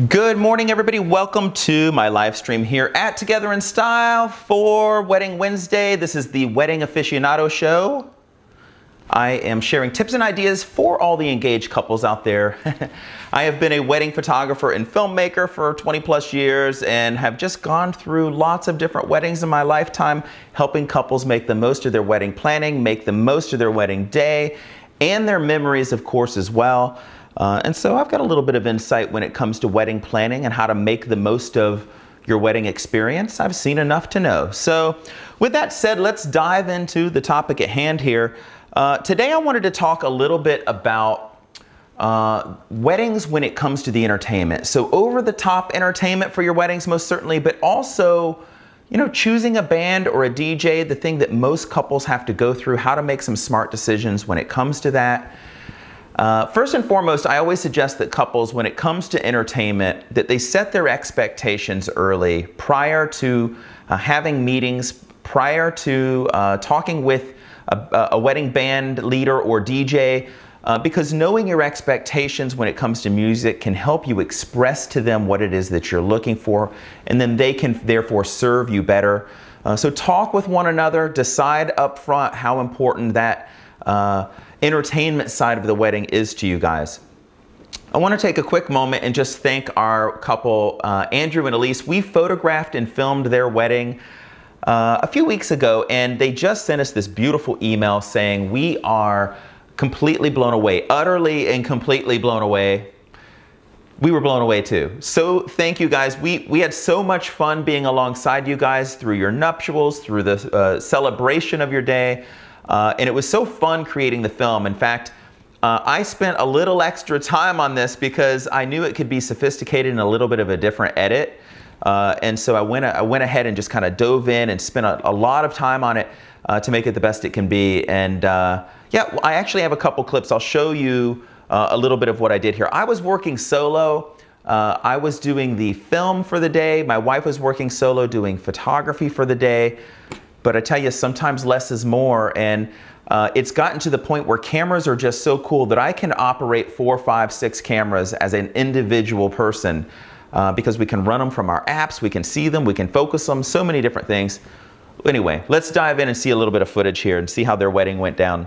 Good morning, everybody. Welcome to my live stream here at Together in Style for Wedding Wednesday. This is the Wedding Aficionado show. I am sharing tips and ideas for all the engaged couples out there. I have been a wedding photographer and filmmaker for 20 plus years and have just gone through lots of different weddings in my lifetime, helping couples make the most of their wedding planning, make the most of their wedding day, and their memories, of course, as well. And so I've got a little bit of insight when it comes to wedding planning and how to make the most of your wedding experience. I've seen enough to know. So with that said, let's dive into the topic at hand here. Today I wanted to talk a little bit about weddings when it comes to the entertainment. So over-the-top entertainment for your weddings, most certainly, but also, you know, choosing a band or a DJ, the thing that most couples have to go through, how to make some smart decisions when it comes to that. First and foremost, I always suggest that couples, when it comes to entertainment, that they set their expectations early, prior to having meetings, prior to talking with a wedding band leader or DJ, because knowing your expectations when it comes to music can help you express to them what it is that you're looking for, and then they can therefore serve you better. So talk with one another, decide up front how important that entertainment side of the wedding is to you guys. I want to take a quick moment and just thank our couple, Andrew and Elise. We photographed and filmed their wedding a few weeks ago, and they just sent us this beautiful email saying, "We are completely blown away, utterly and completely blown away." We were blown away too. So thank you guys. We had so much fun being alongside you guys through your nuptials, through the celebration of your day. And it was so fun creating the film. In fact, I spent a little extra time on this because I knew it could be sophisticated in a little bit of a different edit. And so I went ahead and just kind of dove in and spent a lot of time on it to make it the best it can be. And yeah, I actually have a couple clips. I'll show you a little bit of what I did here. I was working solo. I was doing the film for the day. My wife was working solo doing photography for the day. But I tell you, sometimes less is more, and it's gotten to the point where cameras are just so cool that I can operate 4, 5, 6 cameras as an individual person because we can run them from our apps, we can see them, we can focus them, so many different things. Anyway, let's dive in and see a little bit of footage here and see how their wedding went down.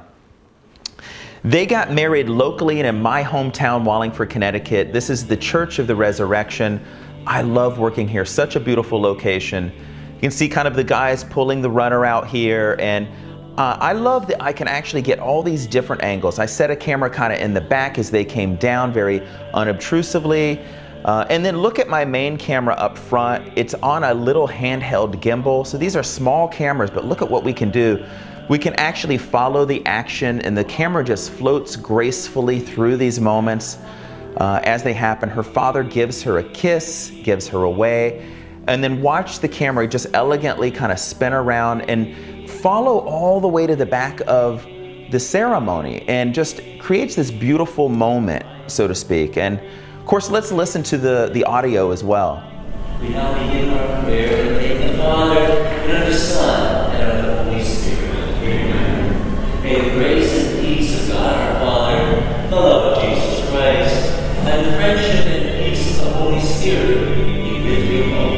They got married locally and in my hometown, Wallingford, Connecticut. This is the Church of the Resurrection. I love working here, such a beautiful location. You can see kind of the guys pulling the runner out here, and I love that I can actually get all these different angles. I set a camera kind of in the back as they came down very unobtrusively, and then look at my main camera up front. It's on a little handheld gimbal, so these are small cameras, but look at what we can do. We can actually follow the action, and the camera just floats gracefully through these moments as they happen. Her father gives her a kiss, gives her away, and then watch the camera just elegantly kind of spin around and follow all the way to the back of the ceremony, and just creates this beautiful moment, so to speak. And of course, let's listen to the audio as well. We now begin our prayer in the name of the Father, and of the Son, and of the Holy Spirit. Amen. May the grace and peace of God our Father, the love of Jesus Christ, and the friendship and peace of the Holy Spirit be with you all.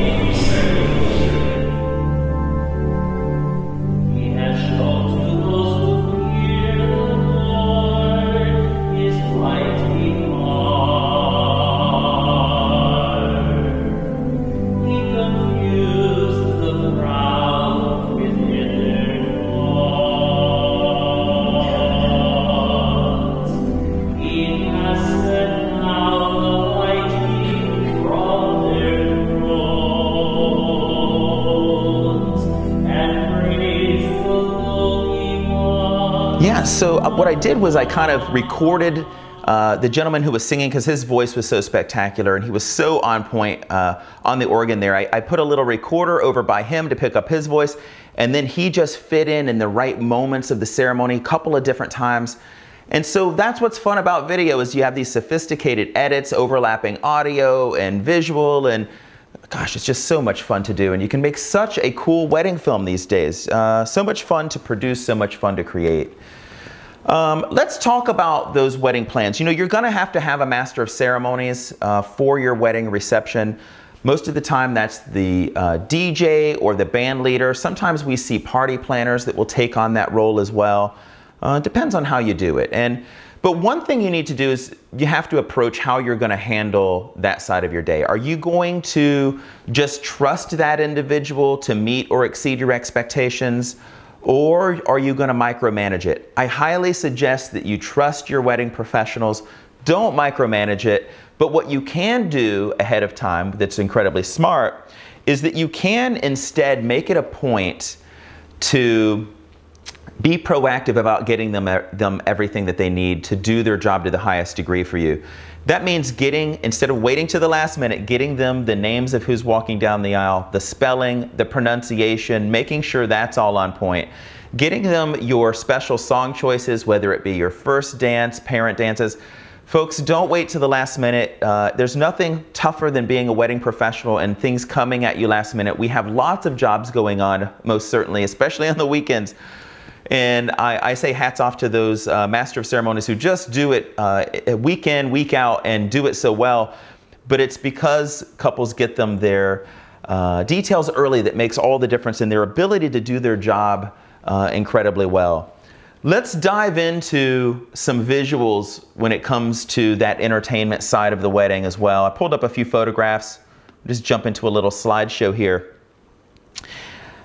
Yeah, so what I did was I kind of recorded the gentleman who was singing, because his voice was so spectacular and he was so on point on the organ there. I put a little recorder over by him to pick up his voice, and then he just fit in the right moments of the ceremony a couple of different times. And so that's what's fun about video, is you have these sophisticated edits, overlapping audio and visual, and gosh, it's just so much fun to do. And you can make such a cool wedding film these days. So much fun to produce, so much fun to create. Let's talk about those wedding plans. You know, you're going to have a master of ceremonies for your wedding reception. Most of the time that's the DJ or the band leader. Sometimes we see party planners that will take on that role as well. Depends on how you do it. But one thing you need to do is you have to approach how you're going to handle that side of your day. Are you going to just trust that individual to meet or exceed your expectations? Or are you going to micromanage it? I highly suggest that you trust your wedding professionals. Don't micromanage it. But what you can do ahead of time that's incredibly smart is that you can instead make it a point to be proactive about getting them everything that they need to do their job to the highest degree for you. That means instead of waiting to the last minute, getting them the names of who's walking down the aisle, the spelling, the pronunciation, making sure that's all on point. Getting them your special song choices, whether it be your first dance, parent dances. Folks, don't wait to the last minute. There's nothing tougher than being a wedding professional and things coming at you last minute. We have lots of jobs going on, most certainly, especially on the weekends. And I say hats off to those master of ceremonies who just do it week in, week out and do it so well. But it's because couples get them their details early that makes all the difference in their ability to do their job incredibly well. Let's dive into some visuals when it comes to that entertainment side of the wedding as well. I pulled up a few photographs. Just jump into a little slideshow here.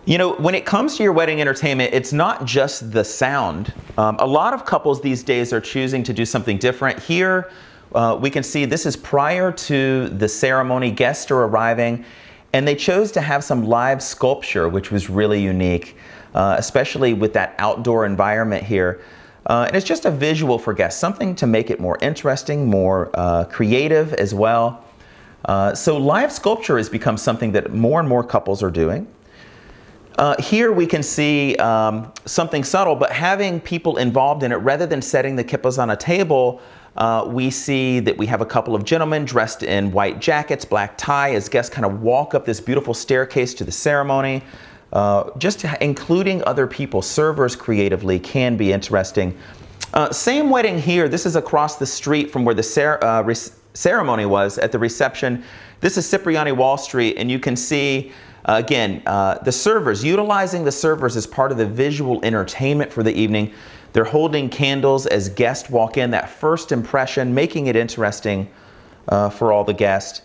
You know, when it comes to your wedding entertainment, it's not just the sound. A lot of couples these days are choosing to do something different. Here, we can see this is prior to the ceremony. Guests are arriving, and they chose to have some live sculpture, which was really unique, especially with that outdoor environment here. And it's just a visual for guests, something to make it more interesting, more creative as well. So live sculpture has become something that more and more couples are doing. Here we can see something subtle, but having people involved in it rather than setting the kippas on a table, we see that we have a couple of gentlemen dressed in white jackets, black tie, as guests kind of walk up this beautiful staircase to the ceremony. Just including other people, servers creatively, can be interesting. Same wedding here. This is across the street from where the ceremony was at the reception. This is Cipriani Wall Street, and you can see again, the servers, utilizing the servers as part of the visual entertainment for the evening. They're holding candles as guests walk in, that first impression, making it interesting for all the guests.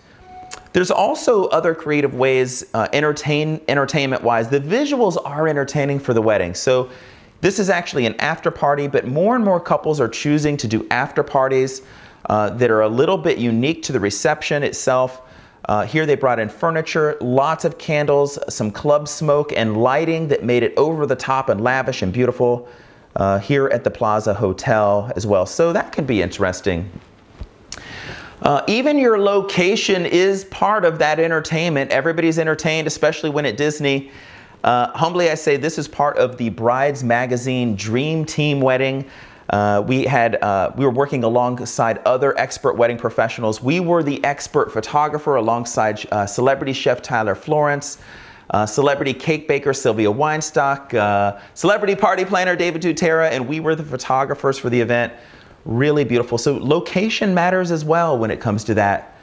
There's also other creative ways, entertainment-wise. The visuals are entertaining for the wedding. So this is actually an after party, but more and more couples are choosing to do after parties that are a little bit unique to the reception itself. Here they brought in furniture, lots of candles, some club smoke and lighting that made it over the top and lavish and beautiful here at the Plaza Hotel as well. So that could be interesting. Even your location is part of that entertainment. Everybody's entertained, especially when at Disney. Humbly I say this is part of the Brides Magazine Dream Team Wedding. We were working alongside other expert wedding professionals. We were the expert photographer alongside celebrity chef Tyler Florence, celebrity cake baker Sylvia Weinstock, celebrity party planner David Dutera, and we were the photographers for the event. Really beautiful. So location matters as well when it comes to that.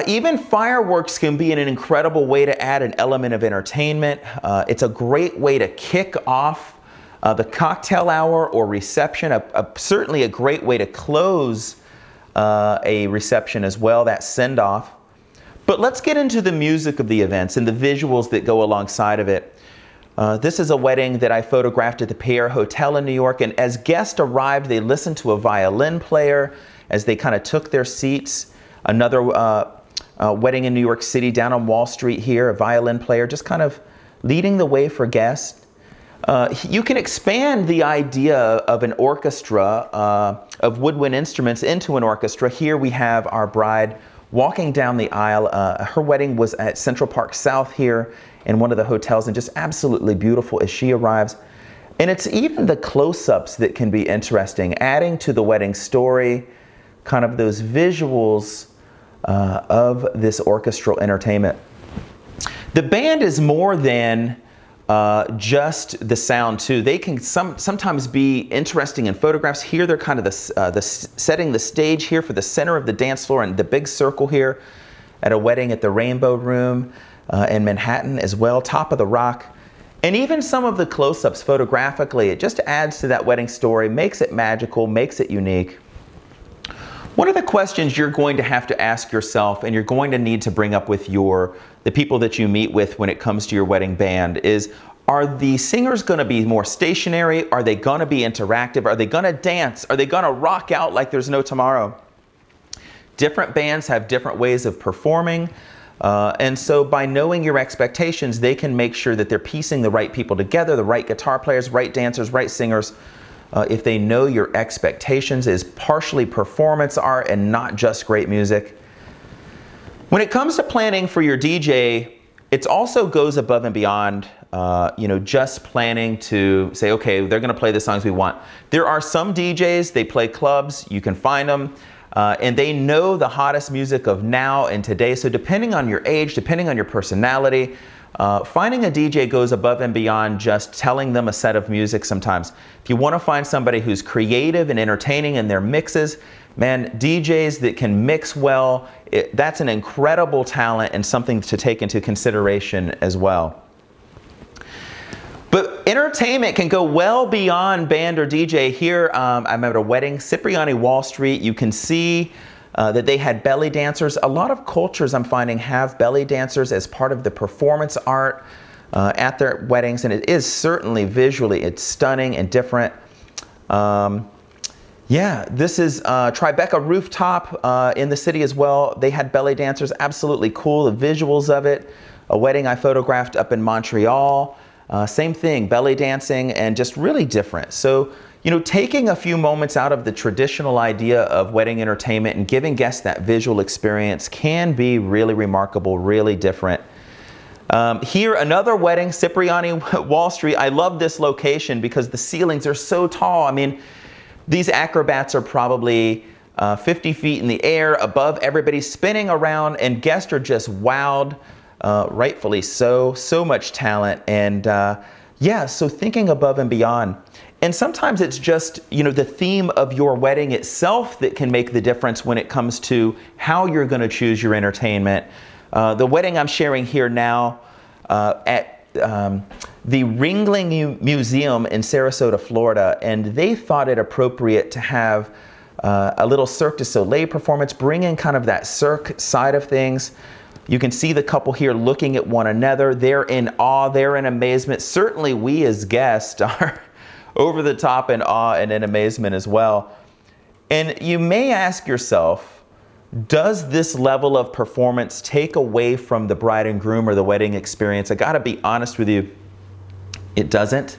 Even fireworks can be an incredible way to add an element of entertainment. It's a great way to kick off the cocktail hour or reception, certainly a great way to close a reception as well, that send-off. But let's get into the music of the events and the visuals that go alongside of it. This is a wedding that I photographed at the Pierre Hotel in New York, and as guests arrived, they listened to a violin player as they kind of took their seats. Another wedding in New York City down on Wall Street here, a violin player just kind of leading the way for guests. You can expand the idea of an orchestra, of woodwind instruments into an orchestra. Here we have our bride walking down the aisle. Her wedding was at Central Park South here in one of the hotels, and just absolutely beautiful as she arrives. And it's even the close-ups that can be interesting, adding to the wedding story, kind of those visuals of this orchestral entertainment. The band is more than just the sound too. They can sometimes be interesting in photographs. Here they're kind of setting the stage here for the center of the dance floor and the big circle here at a wedding at the Rainbow Room in Manhattan as well, top of the rock. And even some of the close-ups photographically, it just adds to that wedding story, makes it magical, makes it unique. One of the questions you're going to have to ask yourself, and you're going to need to bring up with the people that you meet with when it comes to your wedding band, is, are the singers going to be more stationary? Are they going to be interactive? Are they going to dance? Are they going to rock out like there's no tomorrow? Different bands have different ways of performing. And so by knowing your expectations, they can make sure that they're piecing the right people together, the right guitar players, right dancers, right singers. If they know your expectations is partially performance art and not just great music. When it comes to planning for your DJ, it also goes above and beyond, just planning to say, okay, they're going to play the songs we want. There are some DJs, they play clubs, you can find them. And they know the hottest music of now and today. So depending on your age, depending on your personality, finding a DJ goes above and beyond just telling them a set of music sometimes. If you want to find somebody who's creative and entertaining in their mixes, man, DJs that can mix well, that's an incredible talent and something to take into consideration as well. But entertainment can go well beyond band or DJ. Here, I'm at a wedding, Cipriani Wall Street. You can see that they had belly dancers. A lot of cultures I'm finding have belly dancers as part of the performance art at their weddings, and it is certainly visually, it's stunning and different. Yeah, this is Tribeca Rooftop in the city as well. They had belly dancers, absolutely cool, the visuals of it. A wedding I photographed up in Montreal. Same thing, belly dancing, and just really different. So, taking a few moments out of the traditional idea of wedding entertainment and giving guests that visual experience can be really remarkable, really different. Here, another wedding, Cipriani Wall Street. I love this location because the ceilings are so tall. I mean, these acrobats are probably 50 feet in the air above everybody, spinning around, and guests are just wowed. Rightfully so much talent, and yeah, so thinking above and beyond. And sometimes it's just, the theme of your wedding itself that can make the difference when it comes to how you're going to choose your entertainment. The wedding I'm sharing here now at the Ringling Museum in Sarasota, Florida, and they thought it appropriate to have a little Cirque du Soleil performance, bring in kind of that Cirque side of things. You can see the couple here looking at one another. They're in awe, they're in amazement. Certainly we as guests are over the top in awe and in amazement as well. And you may ask yourself, does this level of performance take away from the bride and groom or the wedding experience? I gotta be honest with you, it doesn't.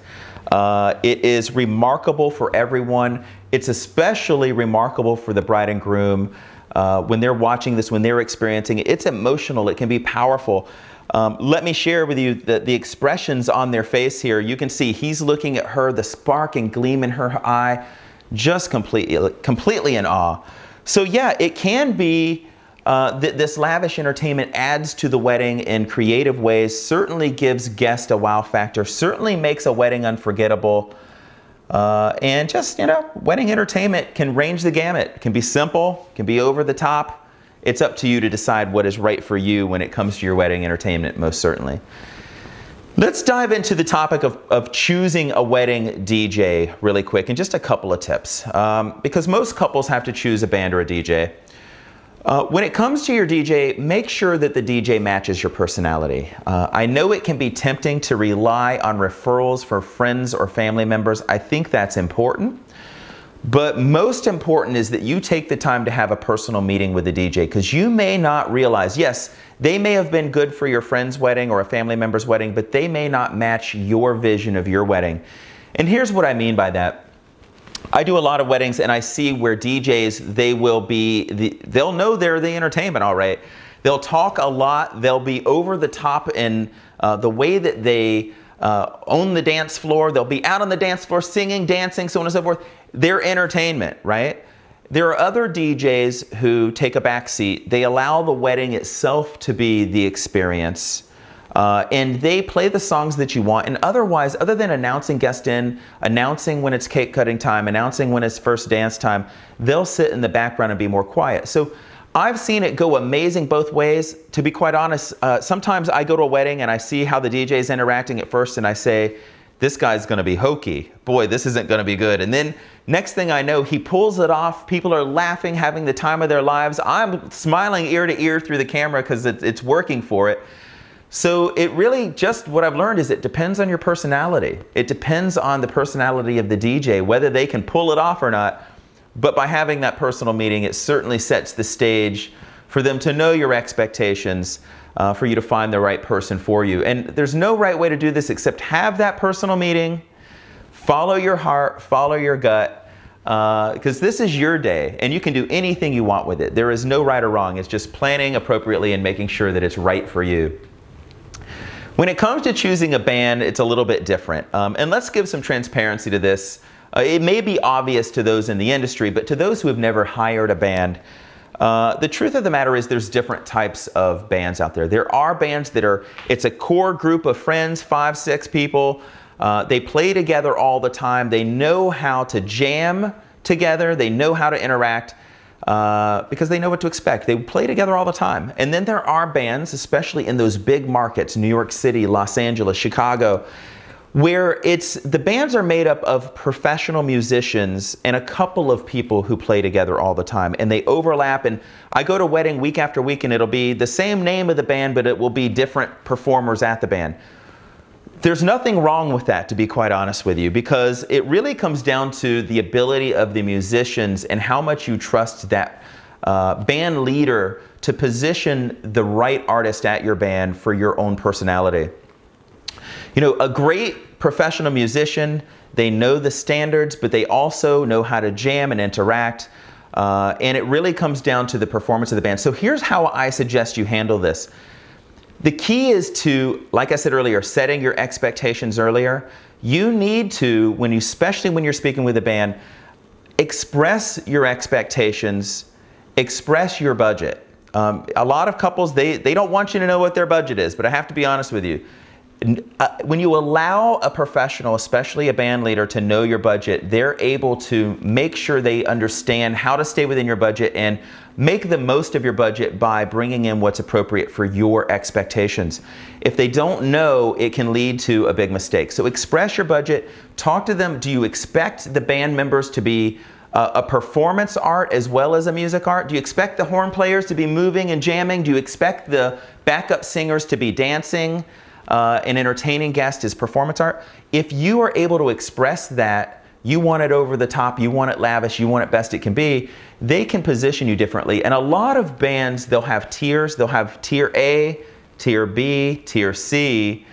It is remarkable for everyone. It's especially remarkable for the bride and groom. When they're watching this, when they're experiencing it, it's emotional, it can be powerful. Let me share with you the expressions on their face here. You can see he's looking at her, the spark and gleam in her eye, just completely in awe. So yeah, it can be that this lavish entertainment adds to the wedding in creative ways, certainly gives guests a wow factor, certainly makes a wedding unforgettable. And just, wedding entertainment can range the gamut. It can be simple, can be over the top. It's up to you to decide what is right for you when it comes to your wedding entertainment, most certainly. Let's dive into the topic of choosing a wedding DJ really quick, and just a couple of tips. Because most couples have to choose a band or a DJ. When it comes to your DJ, make sure that the DJ matches your personality. I know it can be tempting to rely on referrals for friends or family members. I think that's important. But most important is that you take the time to have a personal meeting with the DJ, because you may not realize, yes, they may have been good for your friend's wedding or a family member's wedding, but they may not match your vision of your wedding. And here's what I mean by that. I do a lot of weddings, and I see where DJs, they'll know they're the entertainment, all right. They'll talk a lot, they'll be over the top in the way that they own the dance floor. They'll be out on the dance floor singing, dancing, so on and so forth. They're entertainment, right? There are other DJs who take a back seat. They allow the wedding itself to be the experience. And they play the songs that you want. And otherwise, other than announcing guest in, announcing when it's cake cutting time, announcing when it's first dance time, they'll sit in the background and be more quiet. So I've seen it go amazing both ways. To be quite honest, sometimes I go to a wedding and I see how the DJ is interacting at first and I say, this guy's gonna be hokey. Boy, this isn't gonna be good. And then next thing I know, he pulls it off. People are laughing, having the time of their lives. I'm smiling ear to ear through the camera because it's working for it. So it really, just what I've learned is it depends on your personality. It depends on the personality of the DJ, whether they can pull it off or not. But by having that personal meeting, it certainly sets the stage for them to know your expectations, for you to find the right person for you. And there's no right way to do this except have that personal meeting, follow your heart, follow your gut, because this is your day and you can do anything you want with it. There is no right or wrong. It's just planning appropriately and making sure that it's right for you. When it comes to choosing a band, it's a little bit different. And let's give some transparency to this. It may be obvious to those in the industry, but to those who have never hired a band, the truth of the matter is there's different types of bands out there. There are bands that it's a core group of friends, 5, 6 people. They play together all the time. They know how to jam together. They know how to interact. Because they know what to expect. They play together all the time. And then there are bands, especially in those big markets, New York City, Los Angeles, Chicago, where the bands are made up of professional musicians and a couple of people who play together all the time. And they overlap. And I go to a wedding week after week and it'll be the same name of the band, but it will be different performers at the band. There's nothing wrong with that, to be quite honest with you, because it really comes down to the ability of the musicians and how much you trust that band leader to position the right artist at your band for your own personality. You know, a great professional musician, they know the standards, but they also know how to jam and interact. And it really comes down to the performance of the band. So here's how I suggest you handle this. The key is to, like I said earlier, setting your expectations earlier. You need to, especially when you're speaking with a band, express your expectations, express your budget. A lot of couples, they don't want you to know what their budget is, but I have to be honest with you. When you allow a professional, especially a band leader, to know your budget, they're able to make sure they understand how to stay within your budget and make the most of your budget by bringing in what's appropriate for your expectations. If they don't know, it can lead to a big mistake. So express your budget, talk to them. Do you expect the band members to be a performance art as well as a music art? Do you expect the horn players to be moving and jamming? Do you expect the backup singers to be dancing? An entertaining guest is performance art. If you are able to express that, you want it over the top, you want it lavish, you want it best it can be, they can position you differently. And a lot of bands, they'll have tiers. They'll have tier A, tier B, tier C,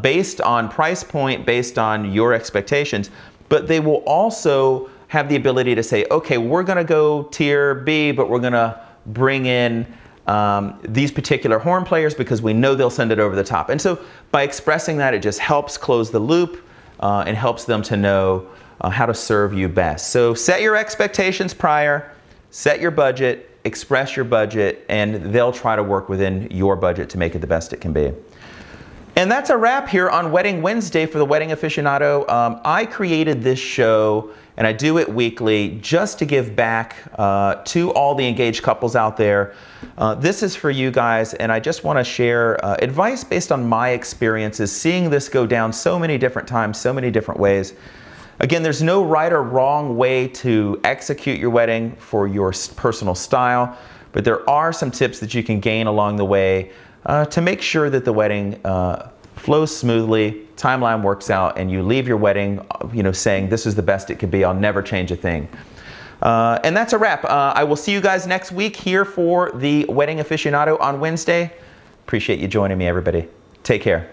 based on price point, based on your expectations. But they will also have the ability to say, okay, we're gonna go tier B, but we're gonna bring in these particular horn players because we know they'll send it over the top. And so by expressing that, it just helps close the loop and helps them to know how to serve you best. So set your expectations prior, set your budget, express your budget, and they'll try to work within your budget to make it the best it can be. And that's a wrap here on Wedding Wednesday for the Wedding Aficionado. I created this show, and I do it weekly just to give back to all the engaged couples out there. This is for you guys, and I just want to share advice based on my experiences, seeing this go down so many different times, so many different ways. Again, there's no right or wrong way to execute your wedding for your personal style, but there are some tips that you can gain along the way to make sure that the wedding flows smoothly, timeline works out, and you leave your wedding, saying this is the best it could be. I'll never change a thing. And that's a wrap. I will see you guys next week here for the Wedding Aficionado on Wednesday. Appreciate you joining me, everybody. Take care.